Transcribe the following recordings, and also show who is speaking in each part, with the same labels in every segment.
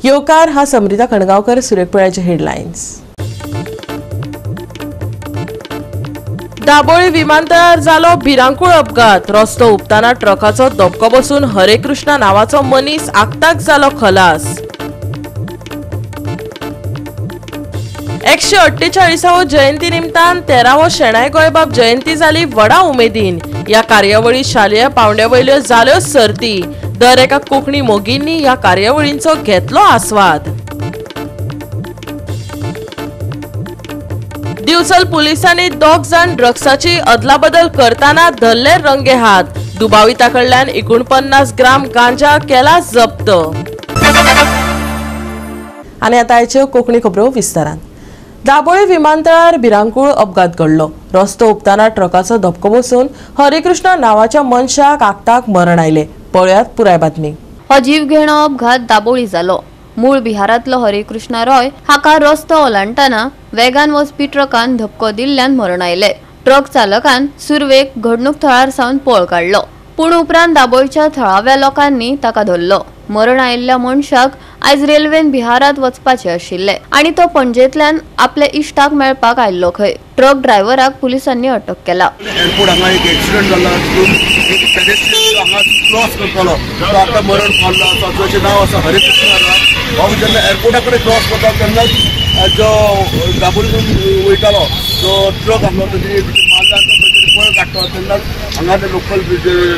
Speaker 1: येवकार हा समृद्धा खणगावकर, सुरेखपुराचे हेडलाइन्स। दाबोळी विमानतळार जालो भिरांकूळ अपघात। रस्तो उपताना ट्रकाचो धपको बसून हरेकृष्णा नावाचो मनीस आगताक जालो खलास। 148व जयंती निमतान 13वो शेणाय गोंयबाब जयंती जाली व्हडा उमेदीन। या कार्यावळी शालेय पावंड्यावयल्यो जाल्यो सर्ती। दर एका कोंकणी मोगींनी या कार्यावळींचो घेतलो आस्वाद। दिवचल पुलिसांनी 2 जाण ड्रग्साची अदलाबदल करताना धरले रंगे हात। दुबाविताकडल्यान 49 ग्राम गांजा केला जप्त। आणि आता आयच्यो कोंकणी खबरो विस्तारान। दाबोळी विमानतळार भिरांकूळ अपघात घडलो। रस्तो उपताना ट्रकाचो धपको बसून हरिकृष्ण नावाच्या मनशाक आगताक मरण आयले। पळयात पुराय बातमी।
Speaker 2: हो जीवघेणो अपघात दाबोळी जालो। मूळ बिहारातलो हरिकृष्ण रॉय हाका रस्तो ओलांडटाना वेगान वचपी ट्रकान धपको दिल्ल्यान मरण आयले। ट्रक चालकान सुरवेक घडणूक थळार सावन पळ काडलो, पूण उपरांत दाबोळीच्या थळाव्या लोकांनी ताका धरलो। मरण आयिल्ल्या मनशाक आयज रेल्वेन बिहारात वचपाचे आशिल्ले आणि तो पणजेंतल्यान आपल्या इश्टाक मेळपाक आयिल्लो खंय। ट्रक ड्रायव्हराक पुलिसांनी अटक केला।
Speaker 3: एअरपोर्ट हांगा एक एक्सिडेंट जाला, एक पेडेस्ट्रियन हांगा क्रॉस करतालो, तो आता मरण पावलो आसा। ताचें नांव आसा हरिकृष्ण रॉय। हो जेन्ना एअरपोर्टा कडेन क्रॉस करता तेन्ना जो दाबोळीतून वयतालो जो ट्रक आसलो ताची पळ काडटा तेन्ना हांगा ते लोकल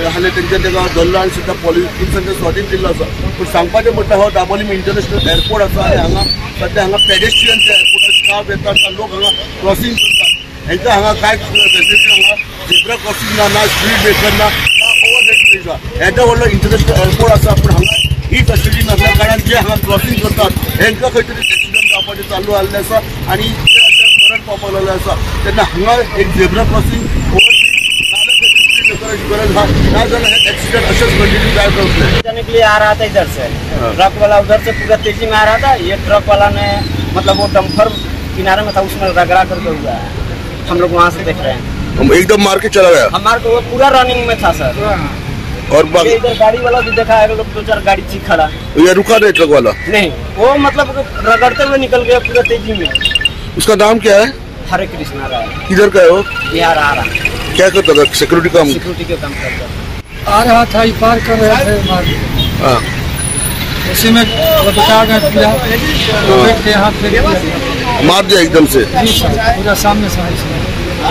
Speaker 3: आसले तेंचे ताका धरलो आनी सुद्दां पुलिसांचे स्वाधीन दिल्लो आसा। पूण सांगपाचें म्हणटा हो दाबोळी इंटरनॅशनल एअरपोर्ट आसा आनी हांगा सद्या हांगा पेडेस्ट्रियनचे एअरपोर्टार स्टाफ येतात, लोक हांगा क्रॉसिंग करतात। हेंका हांगा कांय फॅसिलिटी हांगा झेब्रा क्रॉसिंग ना, स्पीड ब्रेकर ना, ओवर ब्रिज ना। येदो व्हडलो इंटरनॅशनल एअरपोर्ट आसा पूण हांगा ही फॅसिलिटी नासल्या कारणान जे हांगा क्रॉसिंग करतात हेंका खंय तरी एक्सिडेंट जावपाचें चालू आसलें आसा आनी ते मरण पावपाक लागले आसा। तेन्ना हांगा एक झेब्रा क्रॉसिंग ओवर गरज ना जाल्यार हे एक्सीडेंट अशेच कंटिन्यू जायत रहते।
Speaker 4: जाने के लिए आ रहा था इधर से, ट्रक वाला उधर से पूरा तेजी में आ रहा था। ये ट्रक वाला ने मतलब वो डंपर किनारे में था, उसमें रगड़ा करके हुआ है। हम लोग वहाँ से देख रहे हैं,
Speaker 3: एकदम मार के चला गया।
Speaker 4: हमारे को वो पूरा रनिंग में था सर।
Speaker 3: और
Speaker 4: इधर गाड़ी वाला भी देखा है, लोग 2-4 गाड़ी चीख खड़ा।
Speaker 3: ये रुका नहीं ट्रक वाला? नहीं,
Speaker 4: वो मतलब रगड़ते हुए निकल गया पूरा तेजी में।
Speaker 3: उसका नाम क्या है?
Speaker 4: हरिकृष्ण राय।
Speaker 3: किधर का है वो?
Speaker 4: बिहार आ रहा।
Speaker 3: क्या करता था? सिक्योरिटी काम?
Speaker 4: सिक्योरिटी के काम करता था।
Speaker 5: आ रहा था, पार कर रहे थे,
Speaker 3: हाँ
Speaker 5: उसी में बचा गए,
Speaker 3: मार दिया एकदम से
Speaker 5: पूरा सामने से।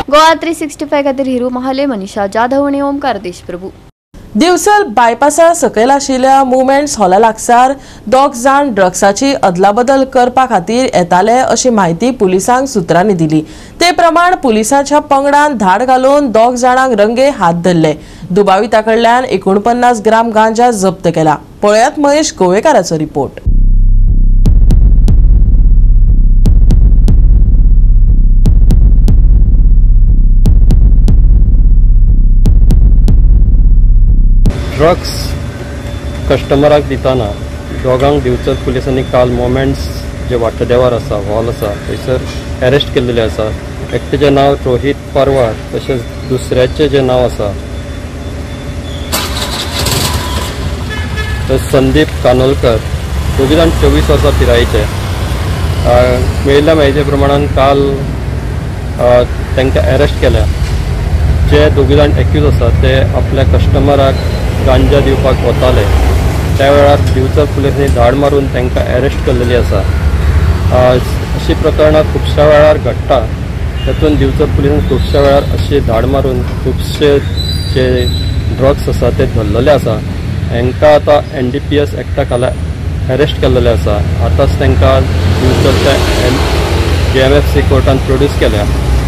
Speaker 2: गोवा 365 खातीर हिरू महाले, मनीषा जाधव आणि ओमकार देशप्रभू।
Speaker 1: दिवचल बायपासा सकयल आशिल्ल्या मुवमेंट्स हॉला लागसार 2 जाण ड्रग्साची अदलाबदल करपा खातीर येताले अशी माहिती पुलिसांक सुत्रांनी दिली। ते प्रमाण पुलिसांच्या पंगडान धाड घालून 2 जाणांक रंगे हात धरले। दुबाविताकडल्यान 49 ग्राम गांजा जप्त केला। पळयात महेश गोवेकाराचो रिपोर्ट।
Speaker 6: ड्रग्स कस्टमराक दिताना दोगांक दिवचल पुलिसांनी काल मोमेंट्स जे वाटदेवार आसा, हॉल आसा, थंयसर अरेस्ट केल्लेले आसा। एकट्याचें नांव रोहित परवार, तशेंच दुसऱ्याचें जें नांव आसा ते संदीप कानोलकर, दोगी जाण 24 वर्सां पिरायेचे। मेळिल्ल्या म्हायती प्रमाणान काल तांकां अरेस्ट केल्या। जे दोगी जाण एक्यूज आसा ते आपल्या कस्टमराक गांजा दिवपाक वताले, त्या वेळार दिवचल पुलिसांनी धाड मारून तांकां अरेस्ट केल्लेली आसा। अशी प्रकरणां खुबश्या वेळार घडटा, तातूंत दिवचल पुलिसांनी खुबश्या वेळार अशी धाड मारून खुबशे जे ड्रग्स आसा ते धरलेले आसा। हांकां आतां NDPS एक्टा खाला अरेस्ट केल्लेले आसा। आतांच तांकां दिवचलच्या JMFC कोर्टान प्रोड्यूस केल्या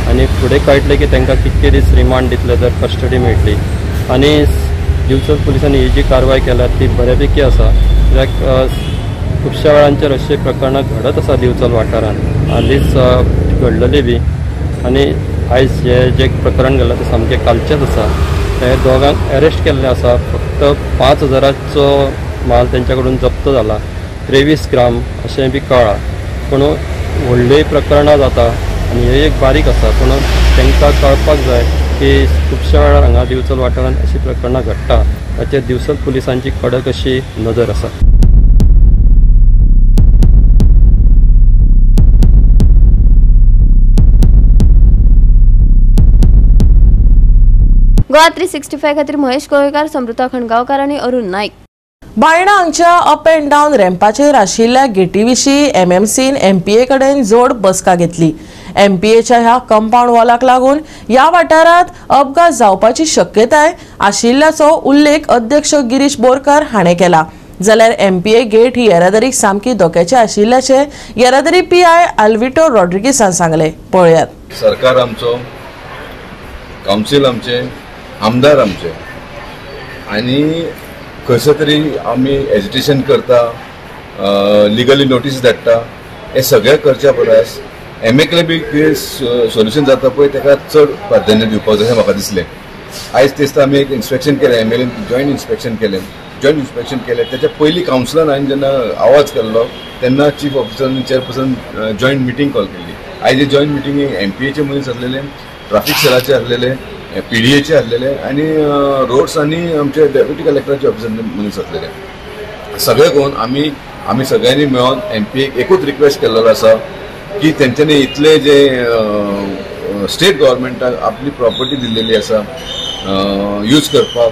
Speaker 6: आनी फुडें कळटलें की तांकां कितके दीस रिमांड दितले, जर कस्टडी मेळटली। आनी दिवचल पुलिसांनी ही जी कारवाय केल्या ती बऱ्यापैकी आसा, कित्याक खुबश्या वेळांचेर अशी प्रकरणां घडत आसा दिवचल वाठारांत, हालींच घडलेली बी। आनी आयज जे प्रकरण घडलां तें सामकें कालचेंच आसा। ते दोगांक अरेस्ट केल्ले आसा। फक्त 5000चो माल तेंच्या कडून जप्त जाला, 23 ग्राम अशें बी कळ्ळां। पूण व्हडलीं प्रकरणां जाता आनी हे एक बारीक आसा, पूण तांकां कळपाक जाय की खुबश्या वेळार हांगा दिवचल वाठारांत अशी प्रकरणां घडटा, ताचेर दिवचल पुलिसांची कडक अशी नदर आसा।
Speaker 2: गोवा 365 खातीर महेश गोवेकार, समृता खणगांवकार आनी अरुण नाईक.
Speaker 1: बायणा हांगच्या अप एंड डावन रॅम्पाचेर आशिल्ल्या गेटी विशीं MMCन MPA कडेन जोड बसका घेतली. MPAच्या ह्या कंपाऊंड वॉलाक लागून ह्या वाठारात अपघात जावपाची शक्यताय आशिल्ल्याचो उल्लेख अध्यक्ष गिरीश बोरकार हाणें केला. जाल्यार MPA गेट ही येरादारीक सामकी धोक्याचे आशिल्ल्याचे येरादारी PI आल्विटो रॉड्रिगीसान सांगले. पळयात.
Speaker 7: सरकार आमचो, काउन्सिल आमचे, आमदार आमचे आनी खंयसर तरी आमी एजिटेशन करता, लिगली नोटीस धाडटा, हे सगळे करच्या परस MAकले बी कितें सोल्युशन जाता पळय ताका चड प्राधान्य दिवपाक जाय म्हाका दिसलें. आयज दिसता आमी एक इन्स्पेक्शन केलें, MLAन जॉयंट इन्स्पेक्शन केलें. त्याच्या पयलीं काउन्सिलान हांवें जेन्ना आवाज केल्लो तेन्ना चीफ ऑफिसर आनी चेअरपर्सन जॉयंट मिटींग कॉल केल्ली. आयज जॉयंट मिटींगेक MPAचे मनीस आसलेले, ट्राफीक सेलाचे आसलेले, PDAचे आसलेले आनी रोड्स आनी आमचे डेप्युटी कलेक्टराचे ऑफिसर मनीस आसलेले. सगळे कोण आमी सगळ्यांनी मेळोन MPAक एकूच रिक्वेस्ट केल्लो आसा की तेंच्यांनी इतले जे स्टेट गव्हर्मेंटाक आपली प्रॉपर्टी दिल्लेली आसा यूज करपाक,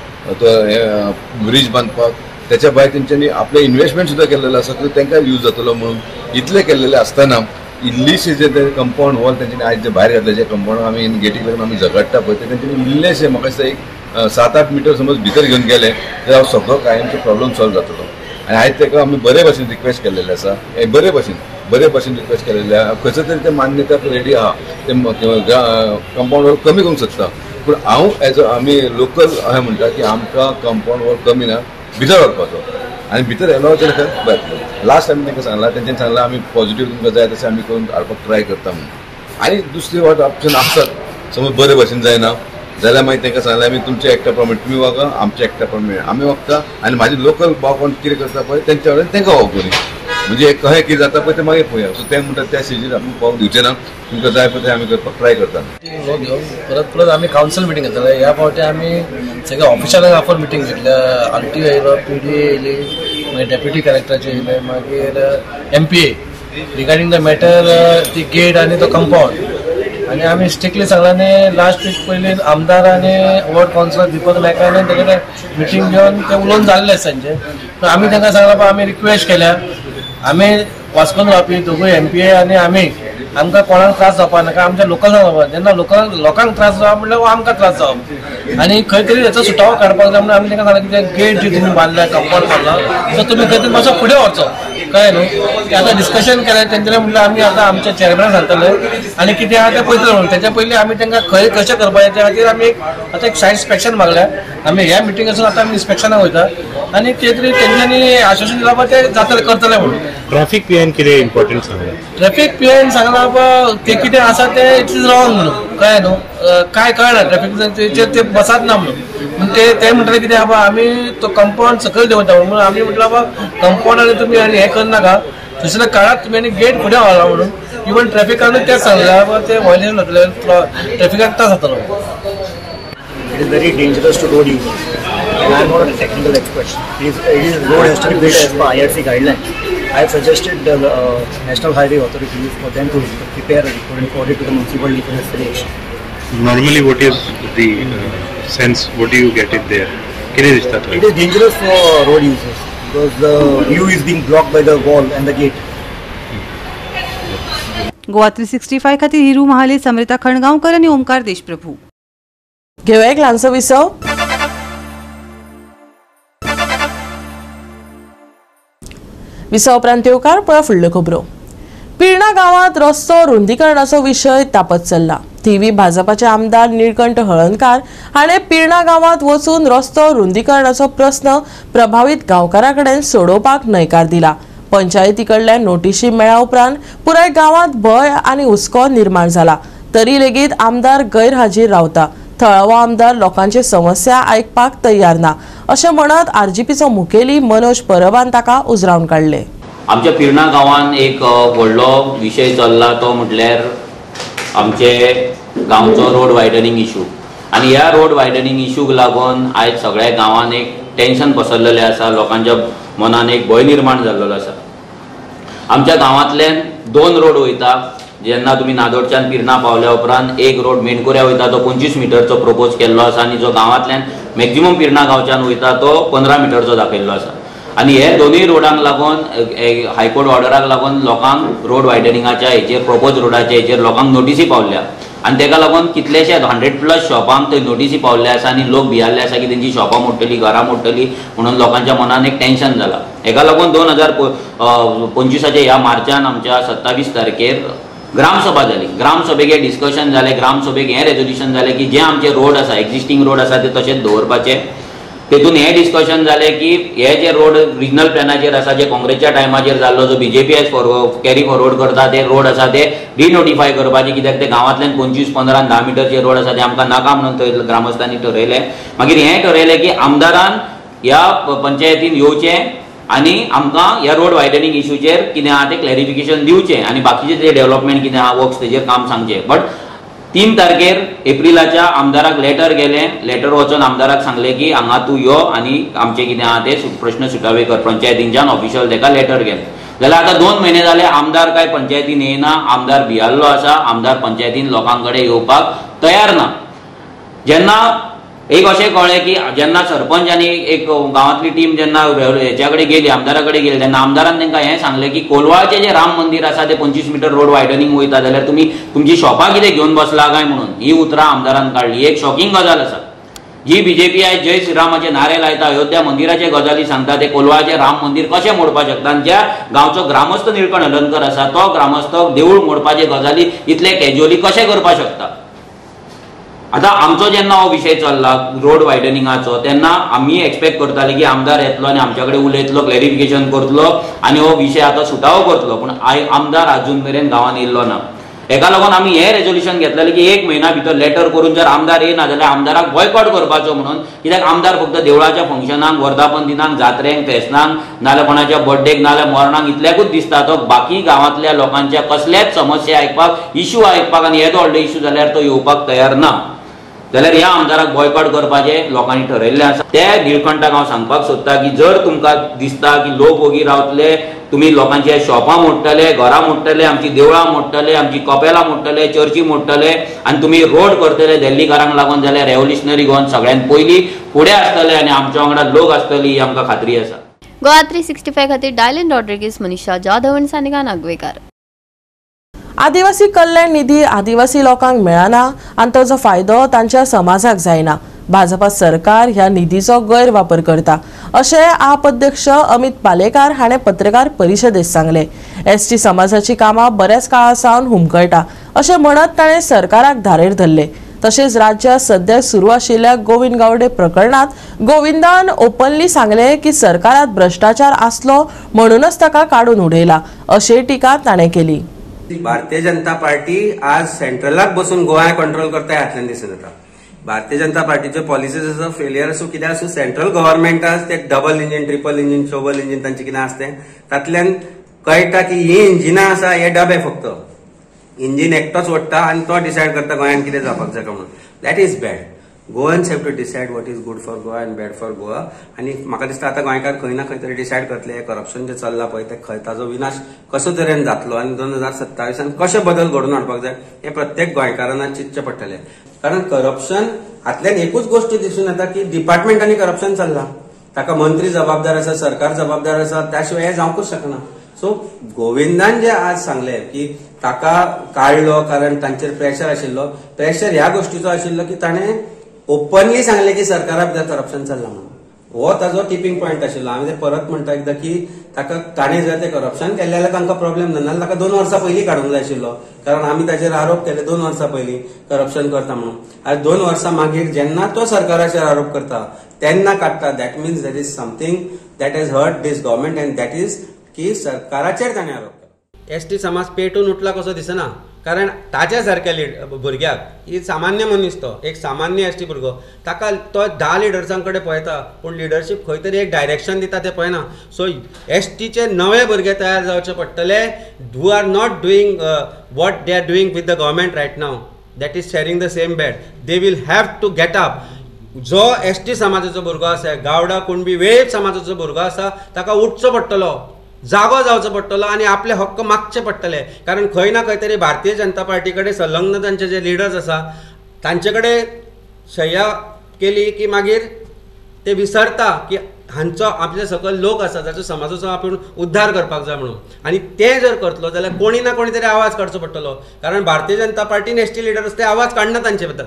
Speaker 7: ब्रिज बांदपाक, त्याच्या भायर तेंच्यांनी आपले इन्व्हेस्टमेंट सुद्दां केल्लेलो आसा की तांकां यूज जातलो म्हणून इतले केल्लेले आसतना इल्लीशे जे कंपाऊंड वॉल तेंच्यांनी आयज जे भायर घातले जे कंपाऊंड आमी गेटीक लागून आमी झगडटा पळय ते तेंच्यांनी इल्लेशे म्हाका दिसता एक 7-8 मिटर समज भितर घेवन गेले जाल्यार सगळो कायमचो प्रॉब्लेम सॉल्व जातलो. आनी आयज ताका आमी बरे भशेन रिक्वेस्ट केल्लेले आसा, बरे भशेन रिक्वेस्ट केल्लेले आहा. खंयसर तरी ते मान्यताक रेडी आहा ते कंपाऊंड वॉल कमी करूंक शकता. पूण हांव एज आमी लोकल अशें म्हणटा की आमकां कंपाऊंड वॉल कमी ना, भितर व्हरपाचो आनी भितर येलो जाल्यार लास्ट टायम तांकां सांगला, तेंच्यांनी सांगला आमी पॉझिटिव्ह तुमकां जाय तशें आमी करून हाडपाक ट्राय करता म्हणून. आनी दुसरी वाट ऑप्शन आसतात, समज बरे भशेन जायना जाल्यार मागीर तांकां सांगलें आमी तुमच्या एकट्या प्रमाणे तुमी वागा, आमच्या एकट्या प्रमाणे आमी वागता आनी म्हाजे लोकल भाव कोण कितें करता पळय तेंच्या कडेन तांकां वागोवनी. म्हणजे कशें कितें जाता पळय तें मागीर पळोवया. सो ते म्हणटात त्या स्टेजीर आमी पावूंक दिवचें ना, तुमकां जाय पळय तें आमी करपाक ट्राय करता.
Speaker 5: परत आमी काउन्सिल मिटींग घेतले. ह्या फावटी आमी सगळे ऑफिशलांक आफर मिटींग घेतल्या. RTO येयलो, PDA येयली, मागीर डेप्युटी कलेक्टराचे येयले, मागीर MPA रिगार्डींग द मॅटर ती गेट आनी तो कंपाऊंड. आनी आमी स्ट्रिक्टली सांगलां. लास्ट वीक पयलीं आमदार आनी वॉर्ड काउन्सिलर दीपक नायकान तेगेले मिटींग घेवन ते उलोवन जाल्ले सांजे. सो आमी तांकां सांगलां आमी रिक्वेस्ट केल्या, आमी वास्कोन रावपी दोगूय MPA आनी आमी आमकां कोणाक त्रास जावपा नाका, आमच्या लोकलांक जावपा. जेन्ना लोकांक त्रास जावप म्हणल्यार आमकां त्रास जावप आनी खंय तरी हेचो सुटावो काडपाक जाय म्हणून आमी तांकां सांगलें की गेट जी तुमी बांदल्या, कंपाऊंड बांदला, सो तुमी खंय तरी मातसो फुडें व्हरचो. कळ्ळें न्हू. आतां डिस्कशन केलें तेंच्यांनी म्हणलें आमी आतां आमच्या चेअरमॅनाक सांगतले आनी कितें आहा तें पळयतले म्हणून. तेच्या पयलीं आमी तांकां खंय कशें करपाचें त्या खातीर आमी आतां एक सायट इन्स्पेक्शन मागल्या. आमी ह्या मिटींगेसून आतां आमी इन्स्पेक्शनाक वयता आनी कितें तरी तेंच्यांनी आश्वासन दिलां बाबा तें जातलें करतलें म्हणून.
Speaker 8: ट्रॅफिक PIन कितें इम्पॉर्टंट सांगलें?
Speaker 5: ट्रॅफिक PIन सांगला बाबा तें कितें आसा तें इट इज रॉंग म्हणून. कळ्ळें न्हू. काय कळना ट्रॅफिक ते बसात ना म्हणून. ते म्हणटाले कितें बाबा आमी तो कंपाऊंड सकयल देंवता म्हणून. आमी म्हटलं बाबा कंपाऊंड आनी तुमी आनी हें करनाका, दुसऱ्या काळात तुमी आनी गेट फुडें व्हरला म्हणून. इवन ट्रॅफिकानूय तेंच सांगलें बाबा ते व्हायलेशन जातलें, ट्रॅफिकाक त्रास जातलो.
Speaker 4: It is very dangerous to road users. And I am not a technical expert. Road has to be built as per IRC guidelines. I have suggested the National Highway Authority for them to prepare a report and forward it to the municipal legislation.
Speaker 8: Normally, what is the sense? What do you get it there?
Speaker 4: It is dangerous for road users because the view is being blocked by the wall and the gate.
Speaker 9: Goa 365 खातीर हिरू महाले, समृता खणगांवकर आनी ओमकार देशप्रभू.
Speaker 1: घेऊया एक ल्हानसो विसव. विसव उपरांत येवकार पळय फुडल्यो खबरो. पिर्णा गांवांत रस्तो रुंदीकरणाचो विशय तापत चल्ला. थिवी भाजपाचे आमदार निळकंठ हळदणकार हाणें पिर्णा गांवांत वचून रस्तो रुंदीकरणाचो प्रस्न प्रभावित गांवकारां कडेन सोडोवपाक न्हयकार दिला. पंचायती कडल्यान नोटीशी मेळ्ळ्या उपरांत पुराय गांवांत भंय आनी हुस्को निर्माण जाला. तरी लेगीत आमदार गैरहाजीर रावता. थळावो आमदार लोकांचे समस्या आयकपाक तयार ना अशें म्हणत RGPचो मुखेली मनोज परबान ताका उजरावन काडले.
Speaker 10: आमच्या पिर्णा गांवांत एक व्हडलो विशय चल्ला तो म्हटल्यार आमचे गांवचो रोड वायडनिंग इशू. आनी ह्या रोड वायडनिंग इशूक लागून आयज सगळ्या गांवांत एक टेन्शन पसरलेलें आसा. लोकांच्या मनान एक भंय निर्माण जाल्लो आसा. आमच्या गांवांतल्यान 2 रोड वयता. जेन्ना तुमी नादोडच्यान पिर्ना पावल्या उपरांत एक रोड मेणकुऱ्या वयता तो 25 मिटरचो प्रपोज केल्लो आसा आनी जो गांवांतल्यान मॅक्झिमम पिर्ना गांवच्यान वयता तो 15 मिटरचो दाखयल्लो आसा आनी हे दोनूय रोडांक लागून हायकोर्ट ऑर्डराक लागून लोकांक रोड वायडनिंगाच्या हेचेर प्रपोज रोडाच्या हेचेर लोकांक नोटीसी पावल्या आनी तेका लागून कितलेशेच 100+ शॉपांक थंय नोटीसी पावल्ले आसा आनी लोक भियाल्ले आसा की तेंची शॉपां मोडटलीं घरां मोडटलीं म्हणून लोकांच्या मनान एक टेन्शन जाला। हेका लागून 2025च्या ह्या मार्चान आमच्या 27 तारखेर ग्रामसभा जाली। ग्रामसभेक हे डिस्कशन जालें, ग्रामसभेक हें रेजोल्युशन जालें की जे आमचे रोड आसा एक्झिस्टींग रोड आसा ते तशेंच दवरपाचे। तेतून हें डिस्कशन जालें की हे जे रोड रिजनल प्लॅनाचेर आसा जे काँग्रेसच्या टायमाचेर जाल्लो जो BJP कॅरी फॉरवर्ड करता ते रोड आसा ते रिनोटिफाय करपाचे, कित्याक ते गांवांतल्यान 25, 15, 10 मिटरचे रोड आसा ते आमकां नाका म्हणून थंय ग्रामस्थांनी ठरयलें। मागीर हें ठरयलें की आमदारान ह्या पंचायतीन येवचें आनी आमकां ह्या रोड वायडनिंग इशूचेर कितें आहा तें क्लॅरिफिकेशन दिवचें आनी बाकीचे जे डेव्हलपमेंट कितें आहा वर्क्स तेजेर काम सांगचें। बट 3 तारखेर एप्रिलाच्या आमदाराक लेटर गेलें, लेटर वचून आमदाराक सांगलें की हांगा तूं यो आनी आमचें कितें आहा तें प्रश्न सुटावे कर। पंचायतींच्यान ऑफिशियल तेका लेटर गेलें जाल्यार आतां 2 म्हयने जाले आमदार काय पंचायतीन येयना, आमदार भियाल्लो आसा, आमदार पंचायतीन लोकां कडेन येवपाक तयार ना। जेन्ना एक अशें कळ्ळें की जेन्ना सरपंच आनी एक गांवांतली टीम जेन्ना हेच्या कडेन गेली, आमदारा कडेन गेली, तेन्ना आमदारान तांकां हें सांगलें की कोलवाळचें जें राम मंदीर आसा तें 25 मिटर रोड वायडनिंग वयता जाल्यार तुमी तुमची शॉपां कितें घेवन बसला काय म्हणून ही उतरां आमदारान काडली। एक शॉकिंग गजाल आसा जी BJP आयज जय श्रीरामाचे नारे लायता, अयोध्या मंदिराचे गजाली सांगता, ते कोलवाळचें राम मंदीर कशें मोडपाक शकता। आनी ज्या गांवचो ग्रामस्थ निळकंठ हलर्णकर आसा तो ग्रामस्थ देवूळ मोडपाचे गजाली इतले कॅज्युअली कशें करपाक शकता। आता आमचो जेन्ना हो विषय चल्ला रोड वायडनिंगाचो तेन्ना आमी एक्सपेक्ट करताले की आमदार येतलो आनी आमच्या कडेन उलयतलो, क्लॅरिफिकेशन करतलो आनी हो विषय आतां सुटावो करतलो, पूण आमदार अजून मेरेन गांवांत येयल्लो ना। हेका लागून आमी हें रेजोल्युशन घेतलेलें की 1 म्हयन्या भितर लेटर करून जर आमदार येना जाल्यार आमदाराक बॉयकॉट करपाचो म्हणून, कित्याक आमदार फक्त देवळाच्या फंक्शनाक, वर्धापन दिनाक, जात्रेक, फेस्तांक नाल्यार कोणाच्या बर्थडेक नाल्यार मरणाक इतल्याकूच दिसता, तो बाकी गांवांतल्या लोकांच्या कसल्याच समस्या आयकपाक, इशू आयकपाक आनी येदो व्हडलो इशू जाल्यार तो येवपाक तयार ना। जाल्यार ह्या आमदाराक बॉयकॉट करपाचें लोकांनी ठरयल्लें आसा। त्या निळकंठाक हांव सांगपाक सोदता की जर तुमकां दिसता की लोक ओगी रावतले, तुमी लोकांचे शॉपां मोडटले, घरां मोडटले, आमची देवळां मोडटले, आमची कपेलां मोडटले, चर्ची मोडटले आनी तुमी रोड करतले दिल्लीकारांक लागून जाल्यार रेव्होल्युशनरी गोवन सगळ्यांत पयलीं फुडें आसतले आनी आमच्या वांगडा लोक आसतली ही आमकां खात्री आसा।
Speaker 2: गोवा 365 खातीर डायलन रॉड्रिगीस, मनीषा जाधव आनी सानिका नागवेकर।
Speaker 1: आदिवासी कल्याण निधी आदिवासी लोकांक मेळना आनी ताचो फायदो तांच्या समाजाक जायना। भाजपा सरकार ह्या निधीचो गैरवापर करता अशें आप अध्यक्ष अमित पालेकार हाणें पत्रकार परिशदेंत सांगलें। ST समाजाची कामां बऱ्याच काळा सावन हुमकळटा अशें म्हणत ताणें सरकाराक धारेर धरले। तशेंच राज्यात सध्या सुरू आशिल्ल्या गोविंद गावडे प्रकरणात गोविंदान ओपनली सांगले की सरकारात भ्रष्टाचार आसलो म्हणूनच ताका काडून उडयला अशी टिका ताणें केली।
Speaker 11: भारतीय जनता पार्टी आज सेंट्रलाक बसून गोवा कंट्रोल करता हातल्यान दिसून येता। भारतीय जनता पार्टीचे पॉलिसीज असो फेलियर असो कितें असो सेंट्रल गव्हर्नमेंटास ते डबल इंजिन, ट्रिपल इंजिन, चौबल इंजिन तांचे कितें आसते तातल्यान कळटा की ही इंजिनां आसा हे डबे फक्त इंजिन एकटोच ओडटा आनी तो डिसायड करता गोंयान कितें जावपाक जाय म्हणून। That is bad. Goans have to decide what is good for Goa and bad for Goa. आनी म्हाका दिसता आतां गोंयकार खंय ना खंय तरी डिसायड करतले करप्शन जे चल्ला पळय ते खंय ताजो विनाश कसो तरेन जातलो आनी 2027 कशे बदल घडोवन हाडपाक जाय हे प्रत्येक गोंयकारांना चिंतचे पडटले। कारण करप्शन हातल्यान एकूच गोष्ट दिसून येता की डिपार्टमेंटांनी करप्शन चल्ला, ताका मंत्री जबाबदार आसा, सरकार जबाबदार आसा, त्या शिवाय हे जावंकूच शकना। सो गोविंदान जे आज सांगले की ताका काडलो कारण तांचेर प्रेशर आशिल्लो, प्रेशर ह्या गोष्टीचो आशिल्लो की ताणें ओपनली सांगले की सरकारा भितर करप्शन चल्ला म्हणून। हो ताजो टिपिंग पॉयंट आशिल्लो। हांवें ते परत म्हणटा एकदां की ताका ताणें जर ते करप्शन केलें जाल्यार तांकां प्रॉब्लेम ना, नाल्यार ताका 2 वर्सां पयलीं काडूंक जाय आशिल्लो, कारण आमी ताचेर आरोप केले 2 वर्सां पयलीं करप्शन करता म्हणून। आनी 2 वर्सां मागीर जेन्ना तो सरकाराचेर आरोप करता तेन्ना काडटा, that means there is something that has hurt this government and that is की सरकाराचेर ताणें आरोप केला। ST समाज पेटून उठला कसो दिसना, कारण ताच्या सारक्या भुरग्याक ही सामान्य मनीस, तो एक सामान्य ST भुरगो, ताका तो 10 लिडर्सां कडेन पळयता पूण लिडरशीप खंय तरी एक डायरेक्शन दिता ते पळयना। सो STचे नवे भुरगे तयार जावचे पडटले who are not doing what they are doing with the government right now, that is sharing the same bed. They will have to get up. जो ST समाजाचो भुरगो आसा, गावडा कुणबी वेळीप समाजाचो भुरगो आसा, ताका उठचो पडटलो। जागो जावचो पडटलो आनी आपले हक्क मागचे पडटले. कारण खंय ना खंय तरी भारतीय जनता पार्टी कडेन संलग्न तांचे जे लिडर्स आसा तांचे कडेन शय्या केली की मागीर ते विसरता की हांचो आपले सकयल लोक आसा जाचो समाजाचो आपूण उद्धार करपाक जाय म्हणून. आनी ते जर करतलो जाल्यार कोणी ना कोणी तरी आवाज काडचो पडटलो. कारण भारतीय जनता पार्टीन एसटी लिडर्स ते आवाज काडना तांचे बद्दल,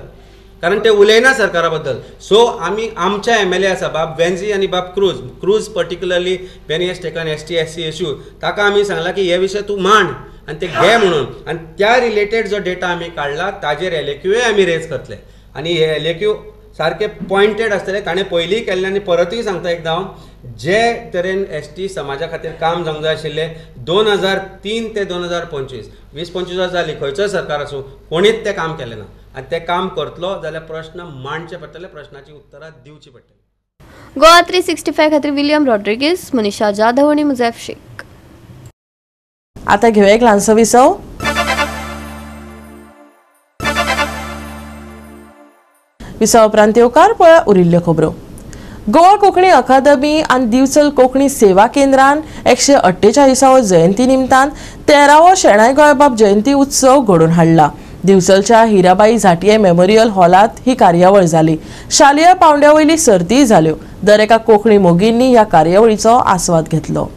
Speaker 11: कारण ते उलयना सरकारा बद्दल. सो आमी आमच्या MLA आसा बाब वेन्झी आनी बाब cruise particularly when he has taken ST SC issue, ताका आमी सांगला की हे विशय तूं मांड आनी ते घे म्हणून. आनी त्या रिलेटेड जो डेटा आमी काडला ताजेर LAQय आमी रेज करतले. आनी हे LAQ सारके पॉइंटेड आसतले. ताणें पयलीं केल्लें आनी परतूय सांगता एकदां हांव, जे तरेन ST समाजा खातीर काम जावंक जाय आशिल्लें 2003 ते 2025 20-25 वर्सां जालीं खंयचोय सरकार आसूं कोणीच तें काम केलें ना. आनी तें काम करतलो जाल्यार प्रश्न मांडचे पडटले, प्रश्नाची उतरां दिवची पडटली.
Speaker 2: गोवा 365 खातीर विलियम रॉड्रिगीस, मनीषा जाधव आनी मुझैफ शेख.
Speaker 1: आता घेऊया एक ल्हानसो विसव. विसव उपरांत येवकार पळया उरिल्ल्यो खबरो. गोवा कोंकणी अकादमी आनी दिवचल कोंकणी सेवा केंद्रान 148वी जयंती निमतान 13वो शेणाय गोंयबाब जयंती उत्सव घडोवन हाडला. दिवचलच्या हिराबाई झांटये मेमोरियल हॉलात ही कार्यावळ जाली. शालेय पावंड्या वयली सर्ती जाल्यो. दर एका कोंकणी मोगींनी ह्या कार्यावळीचो आस्वाद घेतलो.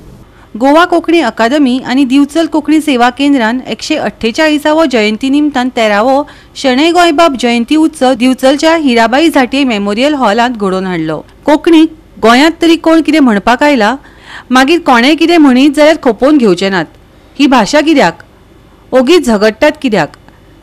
Speaker 9: गोवा कोंकणी अकादमी आनी दिवचल कोंकणी सेवा केंद्रान 148व जयंती निमतान 13वो शेणै गोंयबाब जयंती उत्सव दिवचलच्या हिराबाई झांटये मेमोरियल हॉलांत घडोवन हाडलो. कोंकणी गोंयांत तरी कोण कितें म्हणपाक आयला, मागीर कोणें कितें म्हणीत जाल्यार खोपोवन घेवचे नात. ही भाशा कित्याक, ओगीच झगडटात कित्याक.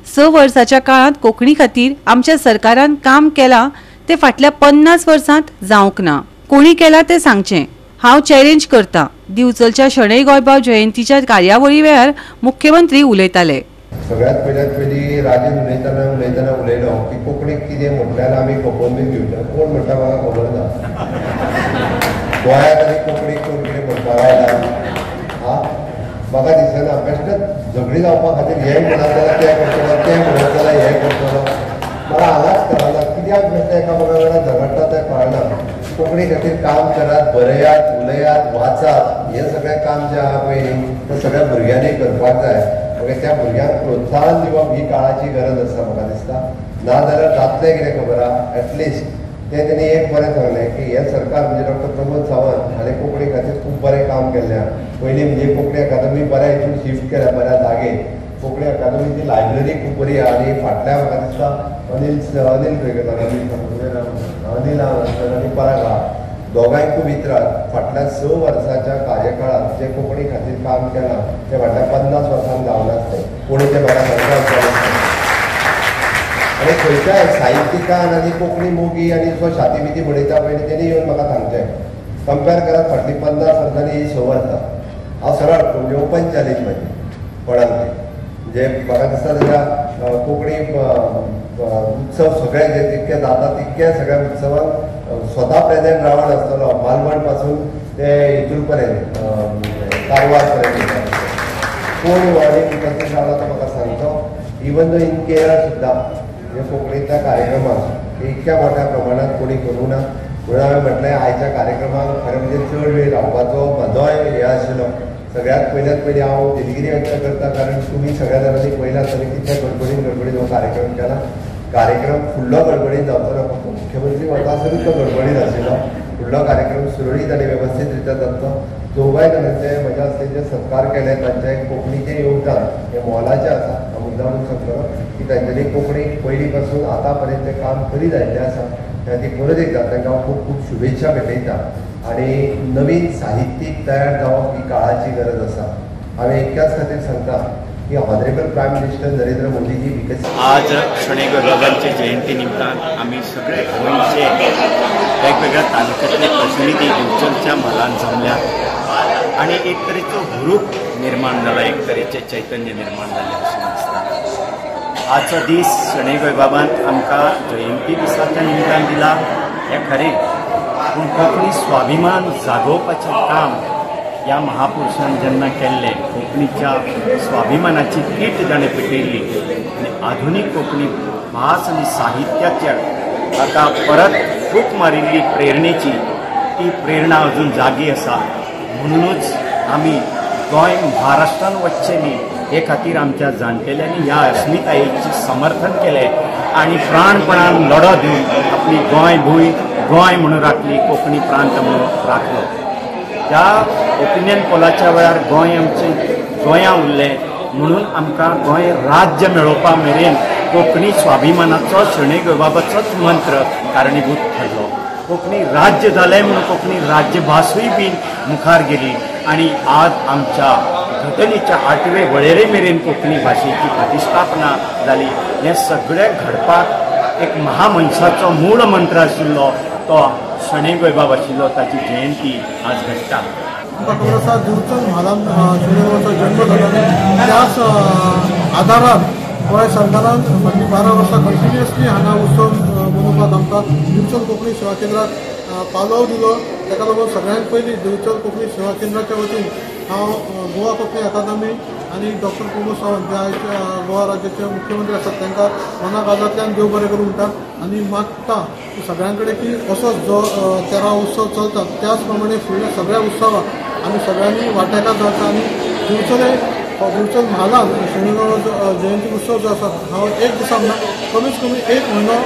Speaker 9: 6 वर्साच्या काळात कोंकणी खातीर आमच्या सरकारान काम केलां ते फाटल्या 50 वर्सांत जावंक ना. कोणी केलां तें सांगचें. हांव चॅलेंज करता. दिवचलच्या शेणै गोंयबाब जयंतीच्या कार्यावळी वेळार मुख्यमंत्री उलयताले.
Speaker 12: सगळ्यात पयली राजन उलयतना उलयलो की कोंकणीक कितें म्हटल्यार आमी खोपोवन बी घेवचे. कोण म्हणटा म्हाका खबर ना. गोंयांत आनी कोंकणीक कोण कितें म्हणपाक आयला म्हाका दिसना. बेश्टच झगडी जावपा खातीर हें म्हणत जाल्यार तें करतलो, तें म्हणत जाल्यार हें करतलो. म्हाका हांगाच कळना कित्याक बेश्टें एकामेका वांगडा झगडटा तें कळना. कोंकणी खातीर काम करात, बरयात, उलयात, वाचात. हें सगळें काम जें आहा पळय न्ही तें सगळ्या भुरग्यांनी करपाक जाय. मागीर त्या भुरग्यांक प्रोत्साहन दिवप ही काळाची गरज आसा म्हाका दिसता. नाजाल्यार जातलें कितें खबर आहा. एटलिस्ट तें तेणी एक बरें सांगलें की हें सरकार म्हणजे डॉक्टर प्रमोद सावंत हाणें कोंकणी खातीर खूब बरें काम केल्लें आहा. पयलीं म्हणजे कोंकणी अकादमी बऱ्या हितून शिफ्ट केल्या बऱ्या जागेर. कोंकणी अकादमीची लायब्ररी खूब बरी आहा आनी फाटल्या म्हाका दिसता अनिल आनी पराग आहा दोगांयकूय भितराक फाटल्या 6 वर्साच्या कार्यकाळात जे कोंकणी खातीर काम केलां तें फाटल्या 50 वर्सांक जावनासलें. कोणी तें म्हाका सांगता. आनी खंयच्याय साहित्यिकान आनी कोंकणी मोगी आनी जो छाती बिती म्हणयता पळय तेणी येवन म्हाका सांगचें. कंपेर करात फाटलीं 50 वर्सांनी ही 6 वर्सां. हांव सरळ म्हणजे ओपन चॅलेंज म्हाजी कोणाक म्हणजे म्हाका दिसता जाल्यार कोंकणी उत्सव सगळे जे तितके जाता तितके सगळ्या उत्सवाक स्वता प्रेजेंट रावण आसतलो. मालवण पासून ते हितून पर्यंत कारवार पर्यंत कोण व्हडली उपस्थित रावला तो म्हाका सांगतो. इवन दो इन केरळ सुद्दां हे कोंकणीच्या कार्यक्रमाक इतक्या मोठ्या प्रमाणात कोणी करूं ना. म्हणून हांवें म्हटलें आयच्या कार्यक्रमाक खरें म्हणजे चड वेळ रावपाचो म्हाजोय हे आशिल्लो. सगळ्यात पयली हांव दिलगिरी व्यक्त करता कारण तुमी सगळ्या जाणांनी पयला तरी कितल्या गडबडीन हो कार्यक्रम केला. कार्यक्रम फुडलो गडबडीन जावचो ना. फक्त मुख्यमंत्री वतासरूच तो गडबडीन आशिल्लो. फुडलो कार्यक्रम सुरळीत आनी वेवस्थीत रित्या जातलो. दोगांय जाणांचे म्हज्या हस्ते जे सत्कार केले तांचे कोंकणीचें योगदान हें मोलाचें आसा. हांव मुद्दाम सांगतलो की तांच्यांनी कोंकणी पयलीं पासून आतां पर्यंत तें काम करीत आयिल्लें आसा. ती परत एकदा तांकां हांव खूब खूब शुभेच्छा भेटयता. आनी नवीन साहित्यीक तयार जावप ही काळाची गरज आसा. हांवें इतक्याच खातीर सांगता की honourable prime minister Narendra Modi ji विकसीत
Speaker 13: आज शेणै गोंयबाबांचे जयंती निमतान आमी सगळे गोंयचे वेगवेगळ्या तालुक्यांतले प्रतिनिधी दिवचलच्या म्हालान जमल्यात आनी एक तरेचो हुरूप निर्माण जाला, एक तरेचें चैतन्य निर्माण जाल्लें अशें दिसता. आजचो दीस शेणै गोंयबाबान आमकां जयंती दिसाच्या निमतान दिला हें खरें. पूण कोंकणी स्वाभिमान जागोवपाचें काम ह्या महापुरुशान जेन्ना केल्लें, कोंकणीच्या स्वाभिमानाची कीट ताणें पेटयल्ली आनी आधुनीक कोंकणी भास आनी साहित्याच्या ताका परत फूक मारिल्ली प्रेरणेची ती प्रेरणा अजून जागी आसा. म्हणूनच आमी गोंय महाराष्ट्रान वचचें न्ही हे खातीर आमच्या जाणटेल्यांनी ह्या अस्मितायेचें समर्थन केलें आनी प्राणपणान लढो दिवन आपली गोंय भूंय गोंय म्हणून राखली, कोंकणी प्रांत म्हणून राखलो. त्या ओपिनियन पोलाच्या वेळार गोंय आमचें गोंया उरलें म्हणून आमकां गोंय राज्य मेळोवपा मेरेन कोंकणी स्वाभिमानाचो शणै गोंयबाबाचोच मंत्र कारणीभूत ठरलो. कोंकणी राज्य जालें म्हणून कोंकणी राज्यभासूय बीन मुखार गेली आनी आज आमच्या घटनेच्या 8वे वळेरे मेरेन कोंकणी भाशेची प्रतिश्ठापना जाली. हें सगळें घडपाक एक महामनशाचो मूळ मंत्र आशिल्लो तो शणै गोंयबाब आशिल्लो, ताची जयंती आज घडटा.
Speaker 14: दिवचल म्हालान शणै गोंयबाबाचो जन्म जालो. त्याच आदारान गोंय सरकारान फाटलीं 12 वर्सां कंटिन्युअसली हांगा उत्सव मनोवपाक आमकां दिवचल कोंकणी सेवा केंद्राक पालव दिलो. ताका लागून सगळ्यांत पयलीं दिवचल कोंकणी सेवा केंद्राच्या वतीन हांव गोवा कोंकणी अकादमी आनी डॉक्टर प्रमोद सावंत जे आयज गोवा राज्याचे मुख्यमंत्री आसात तांकां मनाकाजांतल्यान देव बरें करूं म्हणटा आनी मागता सगळ्यां कडेन की असो जो 13 उत्सव चलता त्याच प्रमाणे फुडल्या सगळ्या उत्सवाक आमी सगळ्यांनी वांटेकार जावचा आनी दिवचल म्हालान शणै गोंयबाब जयंती उत्सव जो आसा हांव एक दिसा म्हणा कमीत कमी 1 म्हयनो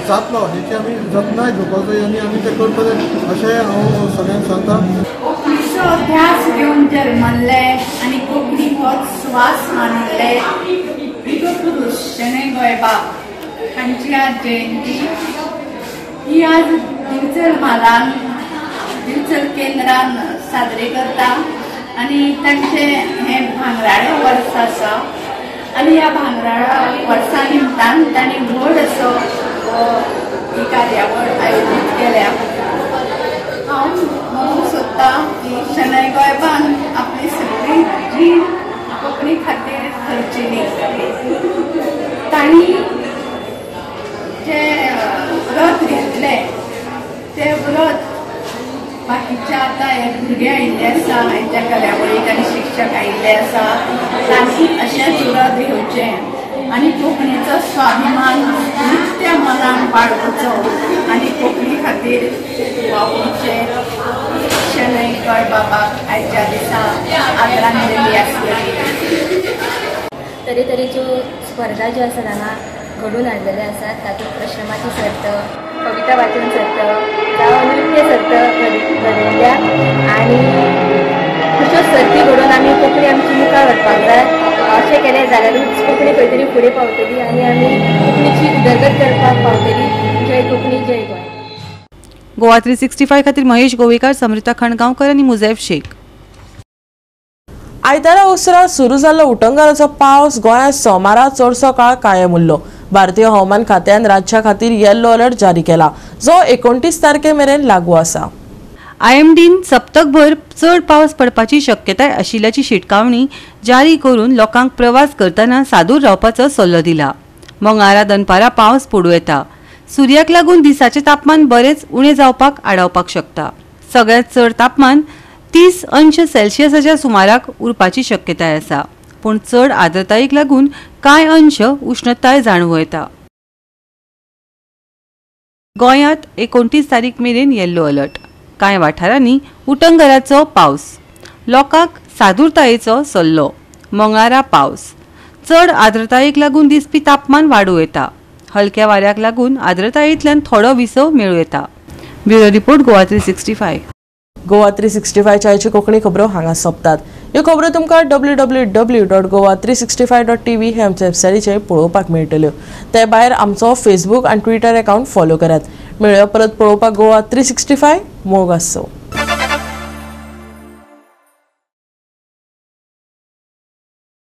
Speaker 14: जातलो हेची आमी जतनाय घेवपाक जाय आनी आमी ते करतले अशें हांव सगळ्यांक सांगता.
Speaker 15: कोंकणीचो ध्यास घेवन जल्मल्ले आनी कोंकणी होच स्वास मानिल्ले युगपुरुश शणै गोंयबाब हांची आज जयंती. ही आज दिवचल म्हालान दिवचल केंद्रान साजरी करता आनी तांचे हें भांगराळें वर्स आसा आनी ह्या भांगराळा वर्सा निमतान तांणी व्हड असो ही कार्यावळ आयोजीत केल्या. हांव म्हणूंक सोदतां की शणै गोंयबाबान आपली सगळी जीण कोंकणी खातीर खर्चिली. तांणी जे व्रत घेतलें ते व्रत बाकीच्या आतां हे भुरगे आयिल्ले आसा हेंच्या कार्यावळीक आनी शिक्षक आयिल्ले आसा तांणी अशेंच व्रत घेवचें आनी कोंकणीचो स्वाभिमान नित्य मनान बाळगुचो आनी कोंकणी खातीर वावुरचें. शणै गोंयबाबाक आयच्या दिसा आदरांजली आसतली.
Speaker 16: तरेतरेच्यो स्पर्धा ज्यो आसात हांगा घडून हाडलेले आसात. तातूंत प्रश्नमाची सर्त, कविता वाचन सर्त जावं नृत्य सर्त घडयल्या आनी अश्यो सर्ती घडोवन आमी कोंकणी आमची मुखार व्हरपाक जाय. अशें केलें जाल्यारूच कोंकणी खंय तरी फुडें पावतली आनी आमी कोंकणीची उदरगत करपाक पावतली. जय कोंकणी जय गोंय.
Speaker 9: गोवा 365 खातीर महेश गोवेकार, समृता खणगांवकर आनी मुजैफ शेख.
Speaker 1: आयतारा उसरा सुरू जाल्लो उटंगराचो पावस गोंयांत सोमारा चडसो काळ कायम उरलो. भारतीय हवामान खात्यान राज्या खातीर येल्लो अलर्ट जारी केला जो 29 तारखे मेरेन लागू आसा.
Speaker 9: IMDन सप्तकभर चड पावस पडपाची शक्यताय आशिल्ल्याची शिटकावणी जारी करून लोकांक प्रवास करतना सादूर रावपाचो सल्लो दिला. मंगळारा दनपारा पावस पडूं येता. सुर्याक लागून दिसाचे तापमान बरेच उणें जावपाक आडावपाक शकता. सगळ्यांत चड तापमान 30 अंश सेल्सियसाच्या सुमाराक उरपाची शक्यताय आसा. पूण चड आर्द्रतायेक लागून कांय अंश उष्णताय जाणवू येता. गोंयांत 29 तारीख मेरेन येल्लो अलर्ट. कांय वाठारांनी उटंगराचो पावस. लोकांक सादूरतायेचो सल्लो. मंगळारा पावस. चड आर्द्रतायेक लागून दिसपी तापमान वाडूं येता. हलक्या वाऱ्याक लागून आर्द्रतायेंतल्यान थोडो विसव मेळूं येता. Bureau report Goa 365.
Speaker 1: गोवा 365 च्या आयच्यो कोंकणी खबरो हांगा सोंपतात. ह्यो खबरो तुमकां www.goa365.tv हे आमच्या वेबसायटीचेर पळोवपाक मेळटल्यो. ते भायर आमचो फेसबूक आनी ट्विटर अकाउंट फॉलो करात. मेळ्यो परत पळोवपाक गोवा 365 मोग आसो.